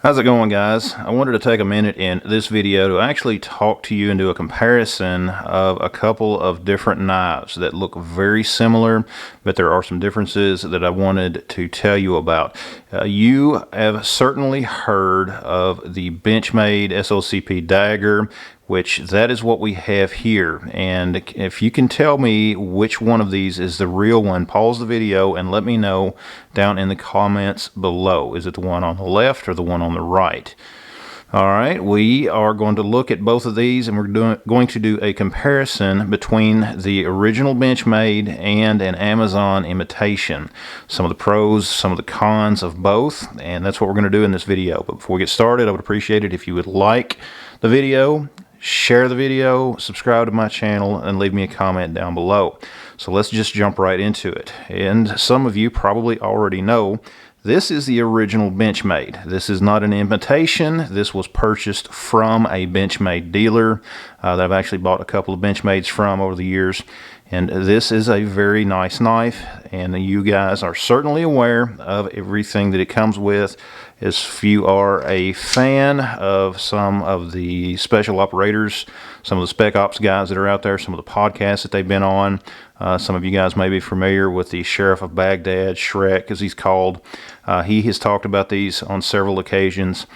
How's it going, guys? I wanted to take a minute in this video to actually talk to you and do a comparison of a couple of different knives that look very similar, but there are some differences that I wanted to tell you about. You have certainly heard of the Benchmade SLCP dagger, which that is what we have here. And if you can tell me which one of these is the real one, pause the video and let me know down in the comments below. Is it the one on the left or the one on the right? All right, we are going to look at both of these, and we're going to do a comparison between the original Benchmade and an Amazon imitation. Some of the pros, some of the cons of both, and that's what we're going to do in this video. But before we get started, I would appreciate it if you would like the video, share the video, subscribe to my channel, and leave me a comment down below. So let's just jump right into it. And some of you probably already know this is the original Benchmade. This is not an imitation. This was purchased from a Benchmade dealer that I've actually bought a couple of Benchmades from over the years. And this is a very nice knife, and you guys are certainly aware of everything that it comes with. If you are a fan of some of the special operators, some of the spec ops guys that are out there, some of the podcasts that they've been on, some of you guys may be familiar with the Sheriff of Baghdad, Shrek as he's called. He has talked about these on several occasions.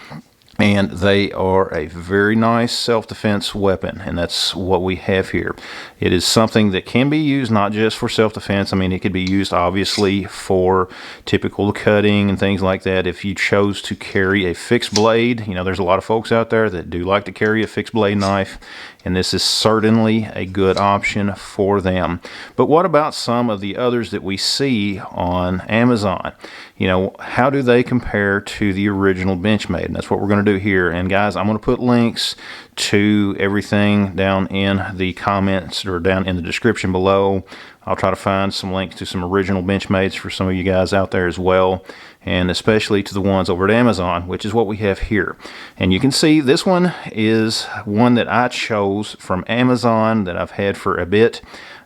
And they are a very nice self-defense weapon, and that's what we have here. It is something that can be used not just for self-defense. I mean, it could be used obviously for typical cutting and things like that. If you chose to carry a fixed blade, you know, there's a lot of folks out there that do like to carry a fixed blade knife, and this is certainly a good option for them. But what about some of the others that we see on Amazon? You know, how do they compare to the original Benchmade? And that's what we're going to do here. And guys, I'm going to put links to everything down in the comments or down in the description below. I'll try to find some links to some original Benchmades for some of you guys out there as well, and especially to the ones over at Amazon, which is what we have here. And you can see this one is one that I chose from Amazon that I've had for a bit.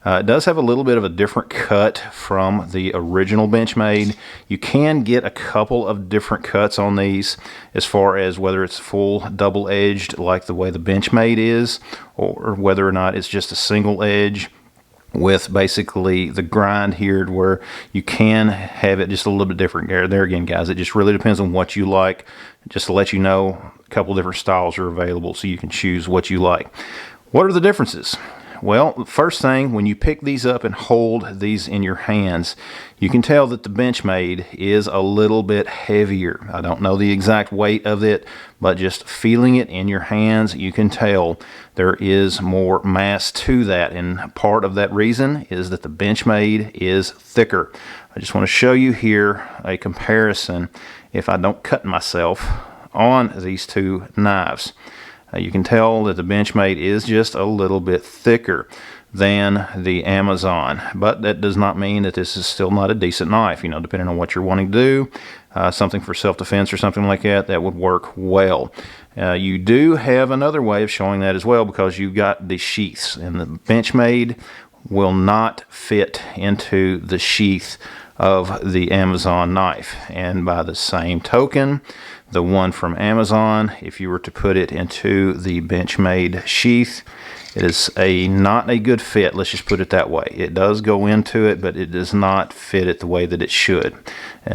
It does have a little bit of a different cut from the original Benchmade. You can get a couple of different cuts on these as far as whether it's full double-edged like the way the Benchmade is, or whether or not it's just a single edge with basically the grind here where you can have it just a little bit different. There again, guys, it just really depends on what you like. Just to let you know, a couple different styles are available so you can choose what you like. What are the differences? Well, first thing, when you pick these up and hold these in your hands, you can tell that the Benchmade is a little bit heavier. I don't know the exact weight of it, but just feeling it in your hands, you can tell there is more mass to that. And part of that reason is that the Benchmade is thicker. I just want to show you here a comparison if I don't cut myself on these two knives. You can tell that the Benchmade is just a little bit thicker than the Amazon, but that does not mean that this is still not a decent knife. You know, depending on what you're wanting to do, something for self-defense or something like that, that would work well. You do have another way of showing that as well, because you've got the sheaths, and the Benchmade will not fit into the sheath of the Amazon knife. And by the same token, the one from Amazon, if you were to put it into the Benchmade sheath, it is not a good fit. Let's just put it that way. It does go into it, but it does not fit it the way that it should.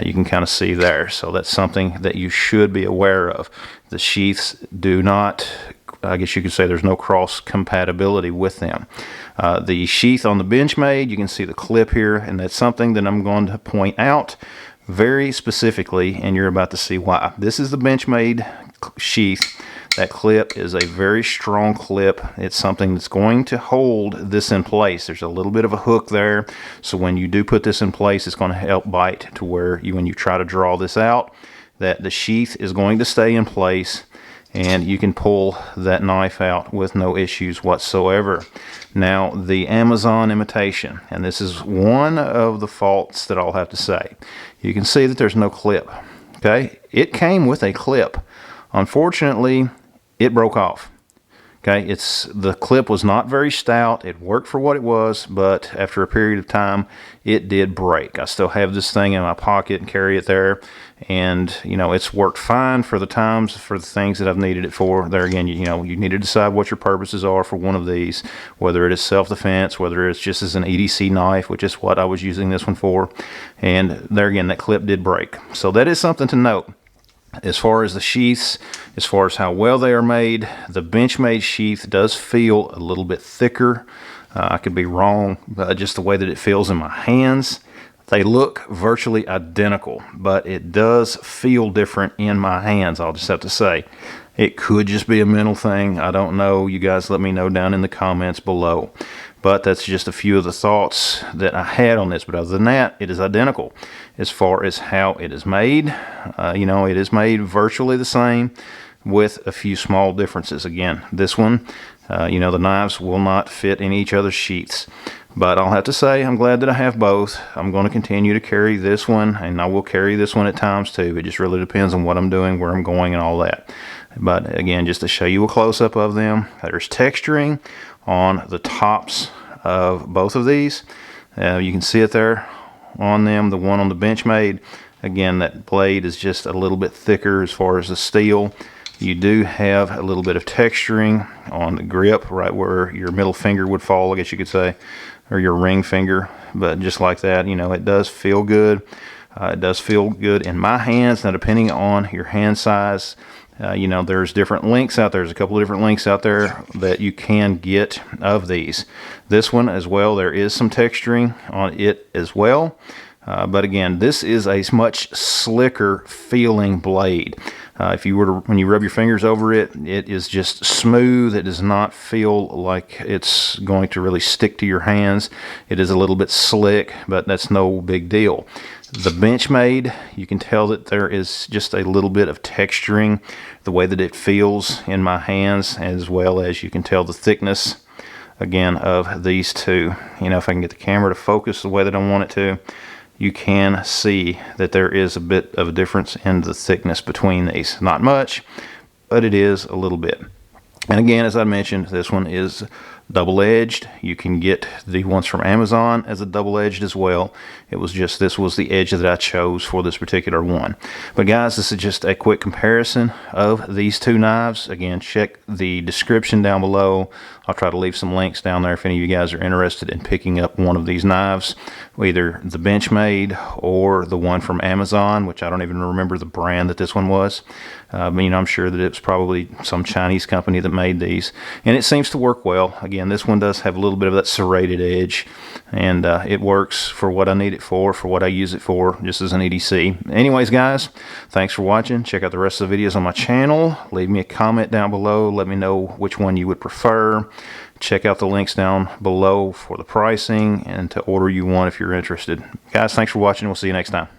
You can kind of see there. So that's something that you should be aware of. The sheaths do not, I guess you could say there's no cross compatibility with them. The sheath on the Benchmade, you can see the clip here, and that's something that I'm going to point out very specifically, and you're about to see why. This is the Benchmade sheath. That clip is a very strong clip. It's something that's going to hold this in place. There's a little bit of a hook there, so when you do put this in place, it's going to help bite to where when you try to draw this out, that the sheath is going to stay in place, and you can pull that knife out with no issues whatsoever. Now, the Amazon imitation, and this is one of the faults that I'll have to say. You can see that there's no clip. Okay, it came with a clip. Unfortunately, it broke off. Okay, the clip was not very stout. It worked for what it was, but after a period of time, it did break. I still have this thing in my pocket and carry it there, and you know, it's worked fine for the times, for the things that I've needed it for. There again, you know, you need to decide what your purposes are for one of these, whether it is self-defense, whether it's just as an EDC knife, which is what I was using this one for. And there again, that clip did break, so that is something to note. As far as the sheaths, as far as how well they are made, the Benchmade sheath does feel a little bit thicker. I could be wrong, but just the way that it feels in my hands. They look virtually identical, but it does feel different in my hands, I'll just have to say. It could just be a mental thing. I don't know. You guys let me know down in the comments below. But that's just a few of the thoughts that I had on this. But other than that, it is identical as far as how it is made. You know, it is made virtually the same with a few small differences. Again, this one, you know, the knives will not fit in each other's sheaths. But I'll have to say, I'm glad that I have both. I'm going to continue to carry this one, and I will carry this one at times too. It just really depends on what I'm doing, where I'm going, and all that. But again, just to show you a close-up of them, there's texturing on the tops of both of these. You can see it there on them. The one on the Benchmade, again, that blade is just a little bit thicker as far as the steel. You do have a little bit of texturing on the grip, right where your middle finger would fall, I guess you could say, or your ring finger. But just like that, you know, it does feel good. It does feel good in my hands. Now, depending on your hand size, you know, there's different links out there. There's a couple of different links out there that you can get of these. This one as well, there is some texturing on it as well. But again, this is a much slicker feeling blade. If you were to, when you rub your fingers over it, it is just smooth. It does not feel like it's going to really stick to your hands. It is a little bit slick, but that's no big deal. The Benchmade, you can tell that there is just a little bit of texturing, the way that it feels in my hands, as well as you can tell the thickness, again, of these two. You know, if I can get the camera to focus the way that I want it to, you can see that there is a bit of a difference in the thickness between these. Not much, but it is a little bit. And again, as I mentioned, this one is double-edged. You can get the ones from Amazon as a double-edged as well. It was just, this was the edge that I chose for this particular one. But guys, this is just a quick comparison of these two knives. Again, check the description down below. I'll try to leave some links down there if any of you guys are interested in picking up one of these knives, either the Benchmade or the one from Amazon, which I don't even remember the brand that this one was. You know, I'm sure that it was probably some Chinese company that made these, and it seems to work well. Again, this one does have a little bit of that serrated edge, and it works for what I need it for what I use it for, just as an EDC. Anyways, guys, thanks for watching. Check out the rest of the videos on my channel. Leave me a comment down below. Let me know which one you would prefer. Check out the links down below for the pricing and to order you one if you're interested. Guys, thanks for watching. We'll see you next time.